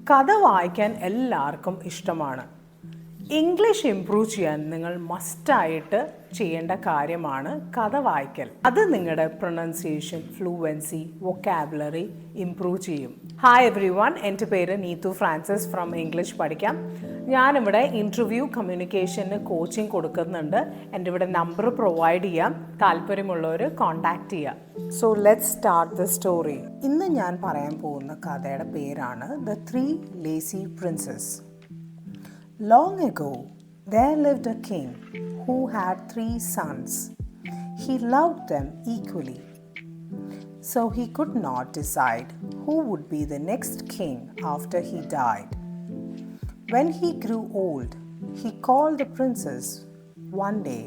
കഥ വായിക്കാൻ എല്ലാവർക്കും ഇഷ്ടമാണ്. ഇംഗ്ലീഷ് ഇംപ്രൂവ് ചെയ്യാൻ നിങ്ങൾ മസ്റ്റായിട്ട് ചെയ്യേണ്ട കാര്യമാണ് കഥ വായിക്കൽ. അത് നിങ്ങളുടെ പ്രൊനൗൺസിയേഷൻ, ഫ്ലൂവൻസി, വൊക്കാബുലറി ഇംപ്രൂവ് ചെയ്യും. ഹായ് എവ്രി വൺ, എൻ്റെ പേര് നീതു ഫ്രാൻസിസ് ഫ്രം ഇംഗ്ലീഷ് പഠിക്കാം. ഞാനിവിടെ ഇൻ്റർവ്യൂ കമ്മ്യൂണിക്കേഷന് കോച്ചിങ് കൊടുക്കുന്നുണ്ട്. എൻ്റെ ഇവിടെ നമ്പർ പ്രൊവൈഡ് ചെയ്യാം, താല്പര്യമുള്ളവർ കോൺടാക്റ്റ് ചെയ്യാം. So let's start the story. ഇന്ന് ഞാൻ പറയാൻ പോകുന്ന കഥയുടെ പേരാണ് the 3 Lazy Princes. Long ago, there lived a king who had 3 sons. He loved them equally, so he could not decide who would be the next king after he died. When he grew old, he called the princes one day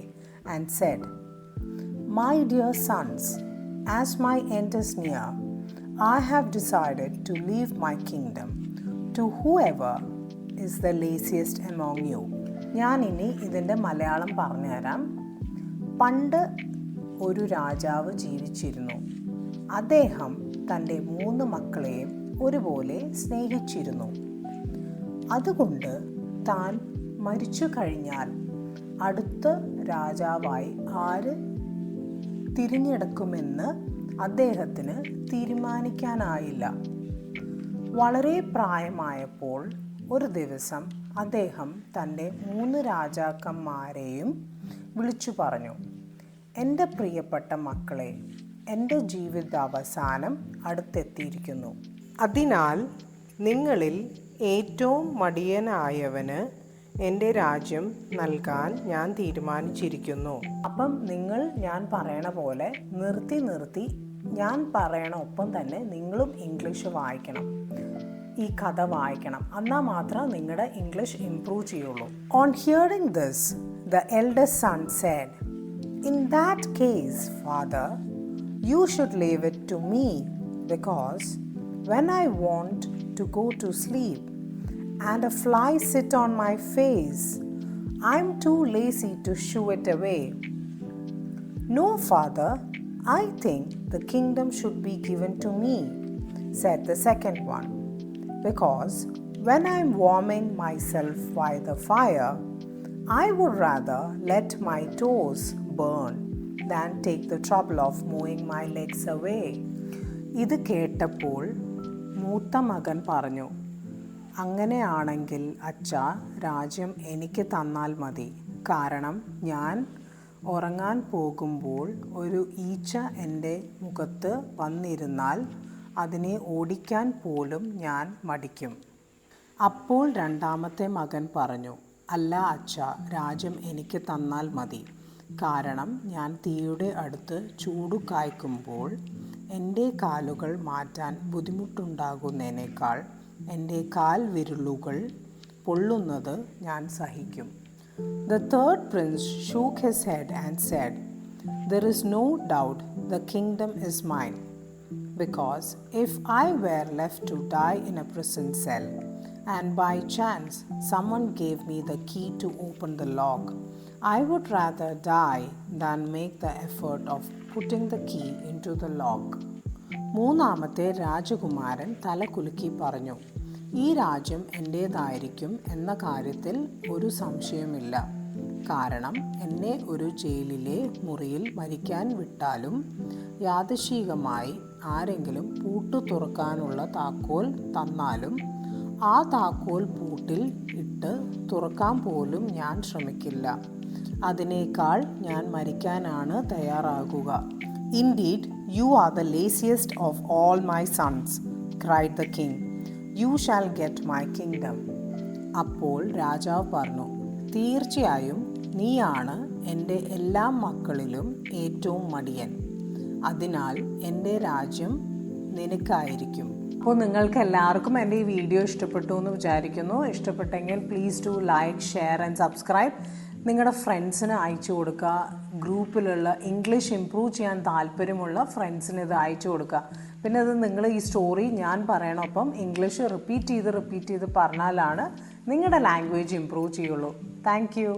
and said, "My dear sons, as my end is near, I have decided to leave my kingdom to whoever is the laziest among you." ഞാൻ ഇനി ഇതിൻ്റെ മലയാളം പറഞ്ഞുതരാം. പണ്ട് ഒരു രാജാവ് ജീവിച്ചിരുന്നു. അദ്ദേഹം തൻ്റെ 3 മക്കളെയും ഒരുപോലെ സ്നേഹിച്ചിരുന്നു. അതുകൊണ്ട് താൻ മരിച്ചു കഴിഞ്ഞാൽ അടുത്ത രാജാവായി ആര് തിരഞ്ഞെടുക്കുമെന്ന് അദ്ദേഹത്തിന് തീരുമാനിക്കാനായില്ല. വളരെ പ്രായമായപ്പോൾ ഒരു ദിവസം അദ്ദേഹം തൻ്റെ 3 രാജാക്കന്മാരെയും വിളിച്ചു പറഞ്ഞു, "എൻ്റെ പ്രിയപ്പെട്ട മക്കളെ, എൻ്റെ ജീവിതാവസാനം അടുത്തെത്തിയിരിക്കുന്നു. അതിനാൽ നിങ്ങളിൽ ഏറ്റവും മടിയനായവന് എൻ്റെ രാജ്യം നൽകാൻ ഞാൻ തീരുമാനിച്ചിരിക്കുന്നു. അപ്പം നിങ്ങൾ ഞാൻ പറയണ പോലെ നിർത്തി ഞാൻ പറയണ ഒപ്പം തന്നെ നിങ്ങളും ഇംഗ്ലീഷ് വായിക്കണം, ഈ കഥ വായിക്കണം. എന്നാൽ മാത്രം നിങ്ങളുടെ ഇംഗ്ലീഷ് ഇംപ്രൂവ് ചെയ്യുള്ളൂ." On hearing this, the eldest son said, "In that case, father, you should leave it to me, because when I want to go to sleep and a fly sit on my face, I'm too lazy to shoo it away." "No, father, I think the kingdom should be given to me," said the second one, "because when I'm warming myself by the fire, I would rather let my toes burn than take the trouble of moving my legs away." ഇത് കേട്ടപ്പോൾ മൂത്ത മകൻ പറഞ്ഞു, "അങ്ങനെയാണെങ്കിൽ അച്ഛാ, രാജ്യം എനിക്ക് തന്നാൽ മതി. കാരണം ഞാൻ ഉറങ്ങാൻ പോകുമ്പോൾ ഒരു ഈച്ച എൻ്റെ മുഖത്ത് വന്നിരുന്നാൽ അതിനെ ഓടിക്കാൻ പോലും ഞാൻ മടിക്കും." അപ്പോൾ രണ്ടാമത്തെ മകൻ പറഞ്ഞു, "അല്ല അച്ഛാ, രാജ്യം എനിക്ക് തന്നാൽ മതി. കാരണം ഞാൻ തീയുടെ അടുത്ത് ചൂട് കായ്ക്കുമ്പോൾ എൻ്റെ കാലുകൾ മാറ്റാൻ ബുദ്ധിമുട്ടുണ്ടാകുന്നതിനേക്കാൾ എൻ്റെ കാൽ വിരലുകൾ പൊള്ളുന്നത് ഞാൻ സഹിക്കും." The third prince shook his head and said, "There is no doubt the kingdom is mine, because if I were left to die in a prison cell and by chance someone gave me the key to open the lock, I would rather die than make the effort of putting the key into the lock." മൂന്നാമത്തെ രാജകുമാരൻ തല കുലുക്കി പറഞ്ഞു, "ഈ രാജ്യം എൻ്റേതായിരിക്കും എന്ന കാര്യത്തിൽ ഒരു സംശയമില്ല. കാരണം എന്നെ ഒരു ജയിലിലെ മുറിയിൽ മരിക്കാൻ വിട്ടാലും യാദൃച്ഛികമായി ആരെങ്കിലും പൂട്ട് തുറക്കാനുള്ള താക്കോൽ തന്നാലും ആ താക്കോൽ പൂട്ടിൽ ഇട്ട് തുറക്കാൻ പോലും ഞാൻ ശ്രമിക്കില്ല. അതിനേക്കാൾ ഞാൻ മരിക്കാനാണ് തയ്യാറാകുക." "Indeed, you are the laziest of all my sons," cried the king. "You shall get my kingdom." അപ്പോൾ രാജാവ് പറഞ്ഞു, "തീർച്ചയായും നീയാണ് എൻ്റെ എല്ലാ മക്കളിലും ഏറ്റവും മടിയൻ. അതിനാൽ എൻ്റെ രാജ്യം നിനക്കായിരിക്കും." അപ്പോൾ നിങ്ങൾക്ക് എല്ലാവർക്കും എൻ്റെ ഈ വീഡിയോ ഇഷ്ടപ്പെട്ടു എന്ന് വിചാരിക്കുന്നു. ഇഷ്ടപ്പെട്ടെങ്കിൽ please do like, share and subscribe. നിങ്ങളുടെ ഫ്രണ്ട്സിന് അയച്ചു കൊടുക്കുക. ഗ്രൂപ്പിലുള്ള ഇംഗ്ലീഷ് ഇംപ്രൂവ് ചെയ്യാൻ താല്പര്യമുള്ള ഫ്രണ്ട്സിന് ഇത് അയച്ചു കൊടുക്കുക. പിന്നെ അത് നിങ്ങൾ ഈ സ്റ്റോറി ഞാൻ പറയണൊപ്പം ഇംഗ്ലീഷ് റിപ്പീറ്റ് ചെയ്ത് പറഞ്ഞാലാണ് നിങ്ങളുടെ ലാംഗ്വേജ് ഇംപ്രൂവ് ചെയ്യുള്ളൂ. Thank you.